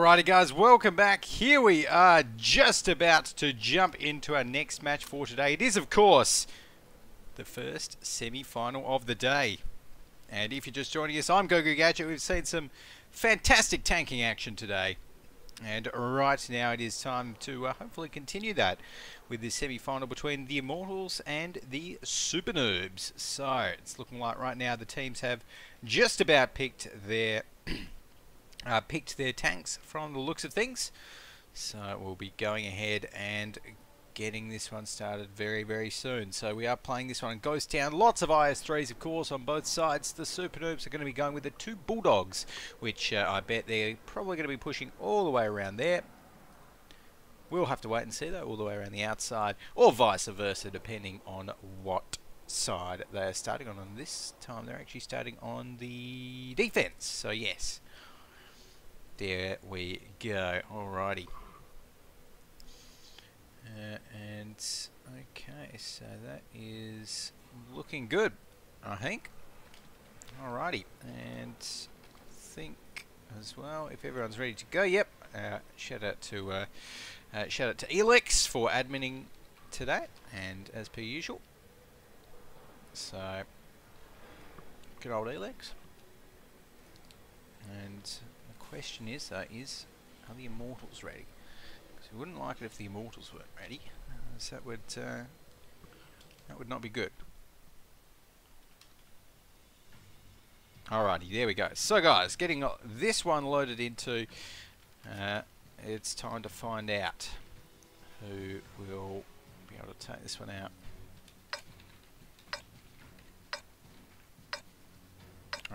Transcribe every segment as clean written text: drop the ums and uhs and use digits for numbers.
Alrighty guys, welcome back. Here we are just about to jump into our next match for today. It is of course the first semi-final of the day. And if you're just joining us, I'm Go4WoT. We've seen some fantastic tanking action today. And right now it is time to hopefully continue that with this semi-final between the Immortals and the SuperNoobs. So it's looking like right now the teams have just about picked their tanks from the looks of things. So we'll be going ahead and getting this one started very, very soon. So we are playing this one in Ghost Town. Lots of IS-3s, of course, on both sides. The SuperNoobs are going to be going with the two Bulldogs, which I bet they're probably going to be pushing all the way around there. We'll have to wait and see, though, all the way around the outside, or vice versa, depending on what side they are starting on. And this time they're actually starting on the defense. So, yes. There we go. Alrighty. And okay, so that is looking good, I think. Alrighty, and I think as well, if everyone's ready to go, yep. Shout out to Elix for adminning today, and as per usual. So good old Elix. And the question is, are the Immortals ready? Because we wouldn't like it if the Immortals weren't ready. So that would not be good. Alrighty, there we go. So guys, getting this one loaded into, it's time to find out who will be able to take this one out.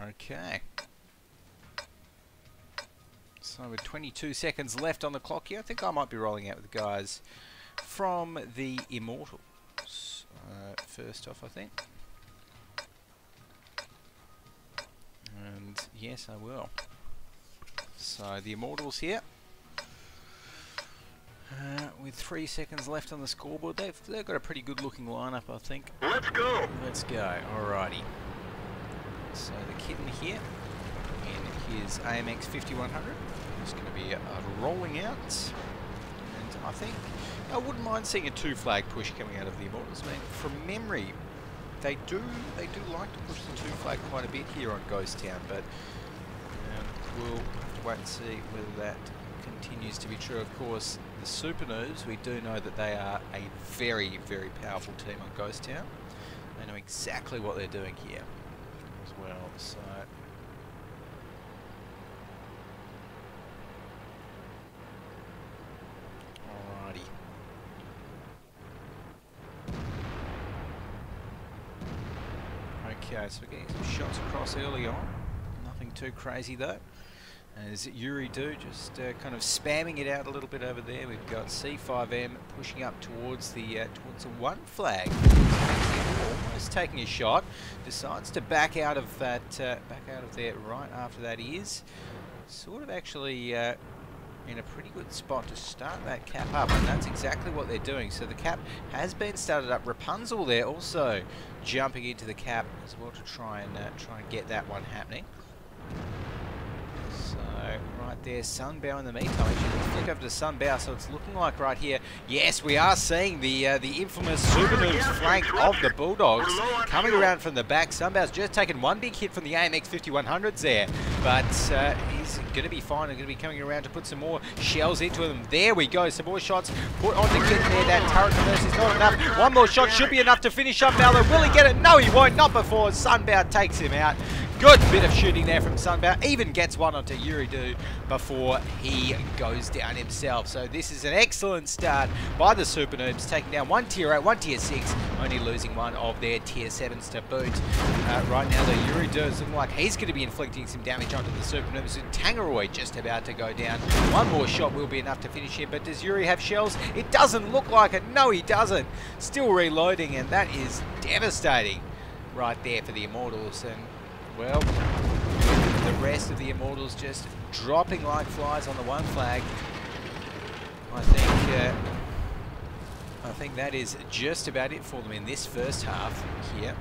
Okay. So with 22 seconds left on the clock here, I think I might be rolling out with the guys from the Immortals. First off, I think. And yes, I will. So the Immortals here. With 3 seconds left on the scoreboard, they've got a pretty good looking lineup, I think. Let's go! Let's go, alrighty. So the kitten here in his AMX 5100 is going to be rolling out, and I think I wouldn't mind seeing a two-flag push coming out of the Immortals. I mean, from memory, they do like to push the two-flag quite a bit here on Ghost Town, but we'll have to wait and see whether that continues to be true. Of course, the SuperNoobs, we do know that they are a very, very powerful team on Ghost Town. They know exactly what they're doing here as well. So okay, so we're getting some shots across early on. Nothing too crazy though. As Yuri do, just kind of spamming it out a little bit over there. We've got C5M pushing up towards the one flag. Almost taking a shot. Decides to back out of that, there right after that. He is sort of actually in a pretty good spot to start that cap up, and that's exactly what they're doing. So the cap has been started up. Rapunzel there also jumping into the cap as well to try and get that one happening. So right there, Sunbow in the meantime. Actually, let's flick over to Sunbow. So it's looking like right here, yes, we are seeing the infamous SuperNoobs flank of the Bulldogs coming around from the back. Sunbow's just taken one big hit from the AMX 5100s there, but he's going to be fine. They're going to be coming around to put some more shells into them. There we go, some more shots put on the kit there. That turret reverse is not enough. One more shot should be enough to finish up Mallow. Will he get it? No, he won't. Not before Sunbow takes him out. Good bit of shooting there from Sunbow. Even gets one onto Yuridu before he goes down himself. So this is an excellent start by the SuperNoobs, taking down one tier 8, one tier 6, only losing one of their tier 7s to boot. Right now, the Yuridu is looking like he's going to be inflicting some damage onto the SuperNoobs. Tangaroy just about to go down. One more shot will be enough to finish him, but does Yuri have shells? It doesn't look like it. No, he doesn't. Still reloading, and that is devastating right there for the Immortals. And well, the rest of the Immortals just dropping like flies on the one flag. I think that is just about it for them in this first half here.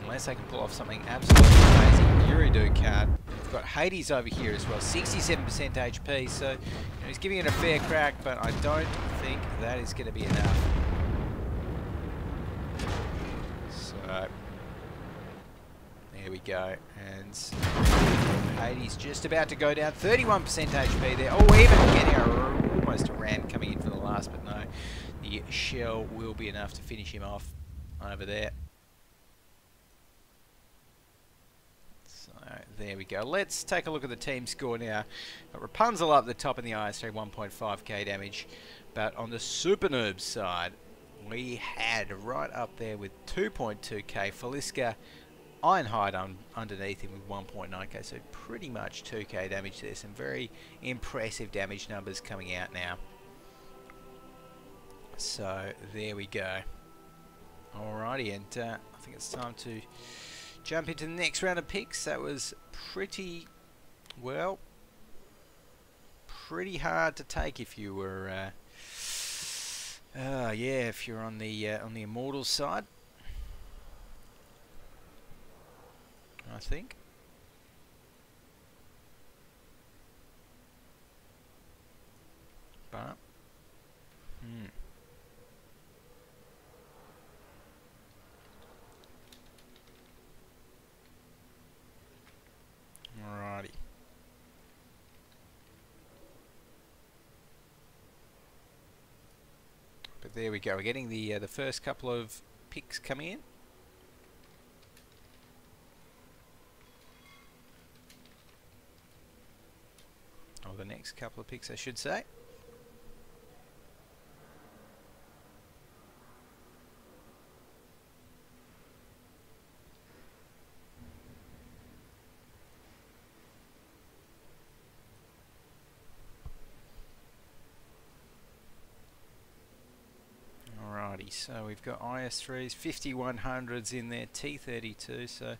Unless they can pull off something absolutely crazy. Yuridu can't. They've got Hades over here as well, 67% HP, so you know, he's giving it a fair crack, but I don't think that is going to be enough. So, there we go, and Hades just about to go down, 31% HP there. Oh, even getting almost a ram coming in for the last, but no, the shell will be enough to finish him off over there. So there we go. Let's take a look at the team score now. Got Rapunzel up the top in the ISA, 1.5k damage, but on the SuperNoobs side, we had right up there with 2.2k Feliska, Ironhide underneath him with 1.9k, so pretty much 2k damage there. Some very impressive damage numbers coming out now. So there we go. Alrighty, and I think it's time to jump into the next round of picks. That was pretty, well, pretty hard to take if you were, yeah, if you're on the Immortals side, I think. But, alrighty. But there we go. We're getting the first couple of picks coming in. Or the next couple of picks, I should say. So we've got IS3s, 5100s in there, T32. So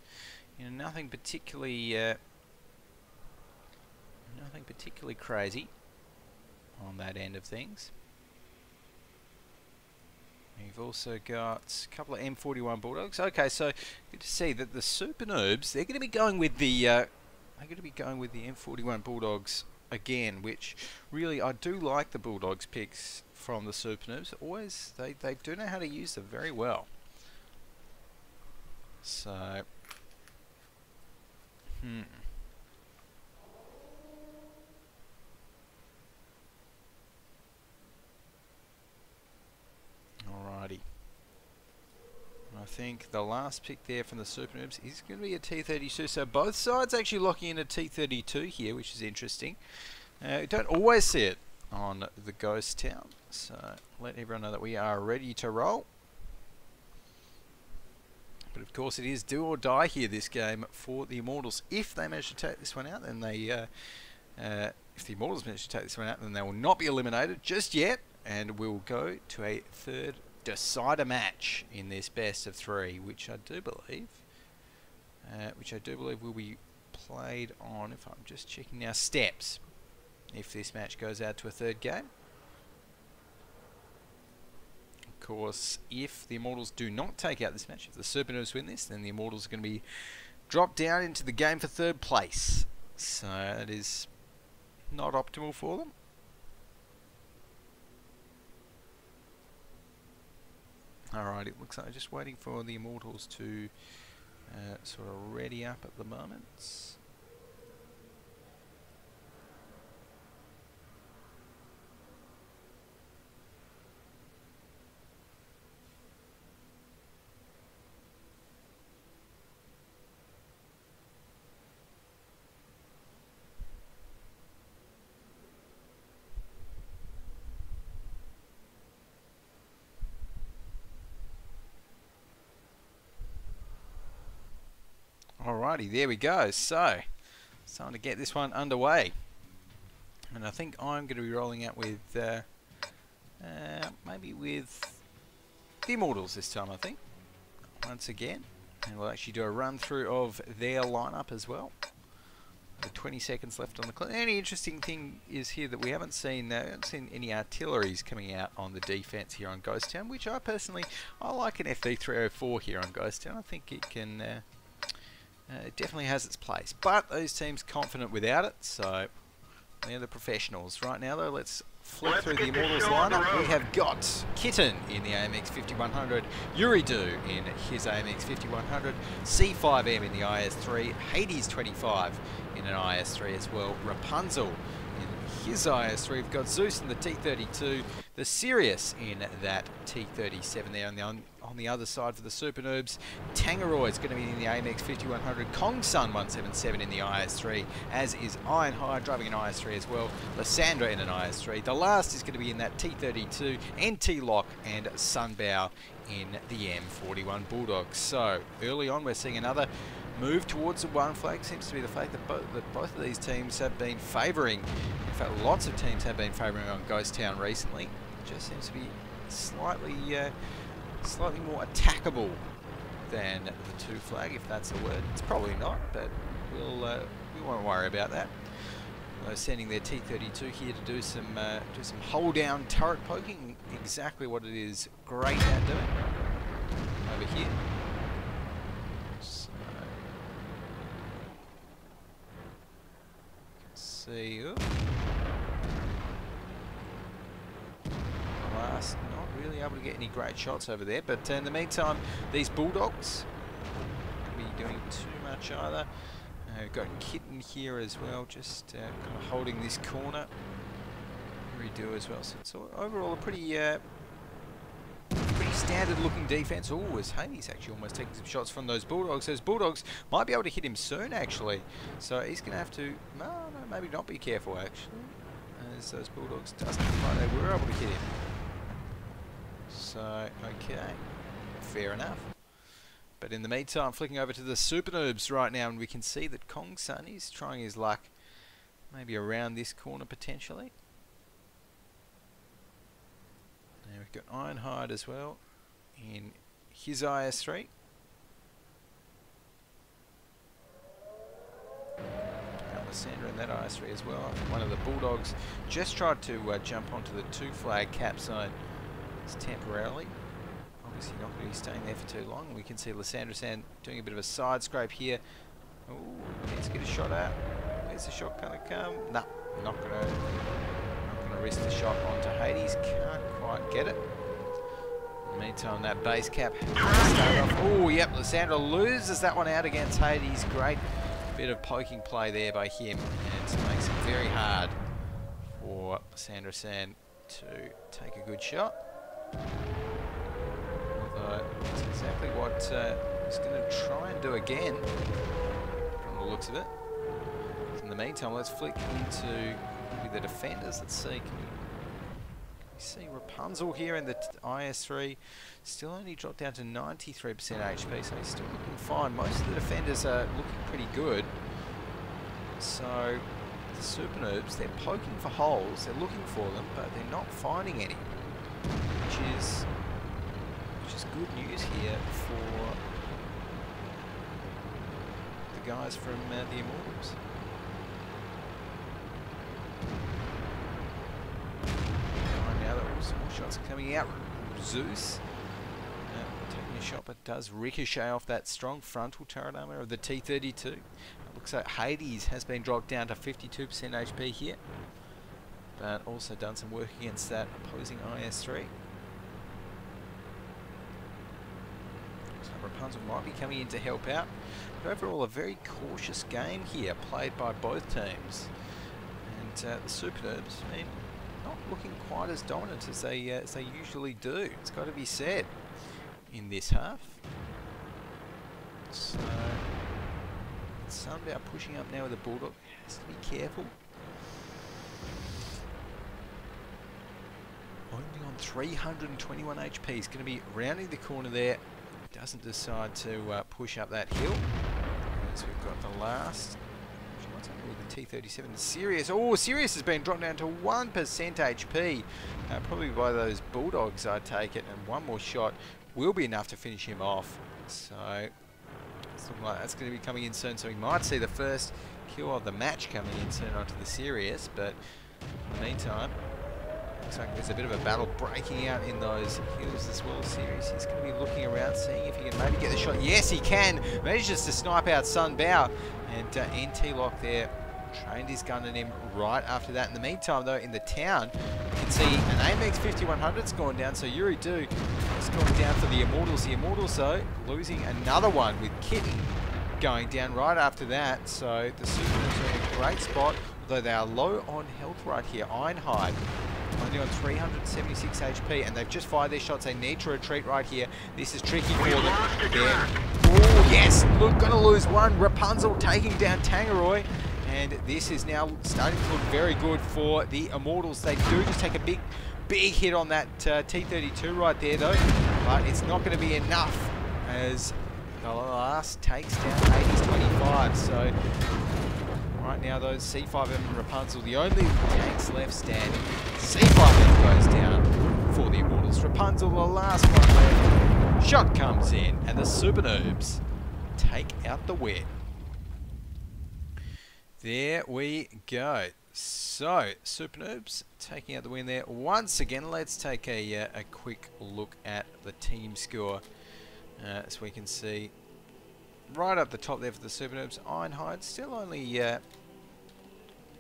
you know, nothing particularly crazy on that end of things. We've also got a couple of M41 Bulldogs. Okay, so good to see that the SuperNoobs, they're going to be going with the M41 Bulldogs again, which really I do like the Bulldogs picks from the SuperNoobs. Always they do know how to use them very well. So alrighty. I think the last pick there from the SuperNoobs is going to be a T32. So both sides actually locking in a T32 here, which is interesting. You don't always see it on the Ghost Town. So let everyone know that we are ready to roll. But of course it is do or die here this game for the Immortals. If they manage to take this one out, then they if the Immortals manage to take this one out, then they will not be eliminated just yet, and we'll go to a third decider match in this best of three, which I do believe will be played on, if I'm just checking now, steps, if this match goes out to a third game. Of course, if the Immortals do not take out this match, if the SuperNoobs win this, then the Immortals are going to be dropped down into the game for third place. So it is not optimal for them. Alright, it looks like I'm just waiting for the Immortals to sort of ready up at the moment. Alrighty, there we go. So, it's time to get this one underway. And I think I'm going to be rolling out with, maybe with the Immortals this time, I think. Once again. And we'll actually do a run through of their lineup as well. The 20 seconds left on the clock. Any interesting thing is here that we haven't seen any artilleries coming out on the defense here on Ghost Town, which I personally, I like an FD304 here on Ghost Town. I think it can It definitely has its place, but those teams confident without it, so they're the professionals. Right now though, let's flick through the Immortals lineup. We have got Kitten in the AMX 5100, Yuridu in his AMX 5100, C5M in the IS3, Hades 25 in an IS3 as well, Rapunzel in his IS3, we've got Zeus in the T32, the Sirius in that T37 there on the other side for the SuperNoobs. Tangaroy is going to be in the AMX 5100, Kong-Sun 177 in the IS3, as is Ironhide driving an IS3 as well, Lysandra in an IS3. The last is going to be in that T32, NT-Lock and Sunbow in the M41 Bulldogs. So early on we're seeing another move towards the one flag. Seems to be the fact that both of these teams have been favouring, in fact lots of teams have been favouring on Ghost Town recently. It just seems to be slightly more attackable than the two flag, if that's a word. It's probably not, but we won't worry about that. They're sending their T32 here to do some hold down turret poking, exactly what it is great at doing over here. See, last not really able to get any great shots over there, but in the meantime these Bulldogs won't be doing too much either. We've got Kitten here as well, just kind of holding this corner. Redo as well, so it's overall a pretty standard looking defense. Oh, as Hades actually almost taking some shots from those Bulldogs. Those Bulldogs might be able to hit him soon actually, so he's going to have to, no, maybe not be careful actually, as those Bulldogs doesn't look like they were able to hit him. So, okay, fair enough. But in the meantime, flicking over to the SuperNoobs right now, and we can see that Kong-Sun is trying his luck maybe around this corner potentially. Now we've got Ironhide as well in his IS3. Got Lysandra in that IS3 as well. One of the Bulldogs just tried to jump onto the two flag cap zone temporarily. Obviously not going to be staying there for too long. We can see Lysandra doing a bit of a side scrape here. Oh, needs to get a shot out. Where's the shot going to come? No, not going to risk the shot onto Hades. Can't quite get it. In the meantime, that base cap started off. Oh, yep, Lysandra loses that one out against Hades. Great bit of poking play there by him, and it makes it very hard for Lysandra to take a good shot. That's exactly what he's going to try and do again, from the looks of it. In the meantime, let's flick into maybe the defenders. Let's see, can we see Rapunzel here in the IS3, still only dropped down to 93% HP, so he's still looking fine. Most of the defenders are looking pretty good. So the SuperNoobs, they're poking for holes, they're looking for them, but they're not finding any, which is good news here for the guys from the Immortals. Now that some more shots are coming out. Zeus taking a shot, but does ricochet off that strong frontal turret armor of the T32. It looks like Hades has been dropped down to 52% HP here, but also done some work against that opposing IS3. Rapunzel might be coming in to help out, but overall a very cautious game here played by both teams, and the SuperNoobs, I mean, not looking quite as dominant as they usually do. It's got to be said in this half. So Sunbow pushing up now with the Bulldog, has to be careful. Only on 321 HP, he's going to be rounding the corner there. Doesn't decide to push up that hill. So we've got the last. What's happening with the T37? The Sirius. Oh, Sirius has been dropped down to 1% HP. Probably by those Bulldogs, I take it. And one more shot will be enough to finish him off. So it's looking like that's going to be coming in soon. So we might see the first kill of the match coming in soon onto the Sirius. But in the meantime, Looks like there's a bit of a battle breaking out in those hills as well. Series, he's going to be looking around, seeing if he can maybe get the shot. Yes, he can. Manages to snipe out Sun Bao, and NT Lock there trained his gun on him right after that. In the meantime, though, in the town, you can see an AMX 5100's gone down. So Yuri Do has gone down for the Immortals. The Immortals, though, losing another one with Kitten going down right after that. So the SuperNoobs are in a great spot, although they are low on health right here. Ironhide only on 376 HP, and they've just fired their shots. They need to retreat right here. This is tricky for them. Oh yes, look, gonna lose one. Rapunzel taking down Tangaroy, and this is now starting to look very good for the Immortals. They do just take a big hit on that T-32 right there, though, but it's not going to be enough as the last takes down 80s 25. So right now, those C5M and Rapunzel, the only tanks left standing. C5M goes down for the Immortals. Rapunzel, the last one left. Shot comes in, and the SuperNoobs take out the win. There we go. So, SuperNoobs taking out the win there. Once again, let's take a quick look at the team score. As we can see, right up the top there for the SuperNoobs, Ironhide still only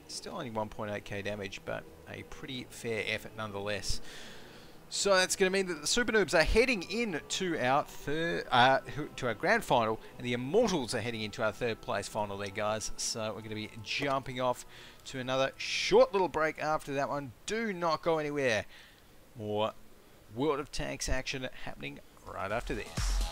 1.8k damage, but a pretty fair effort nonetheless. So that's going to mean that the SuperNoobs are heading into our to our grand final, and the Immortals are heading into our third place final there, guys. So we're going to be jumping off to another short little break after that one. Do not go anywhere. More World of Tanks action happening right after this.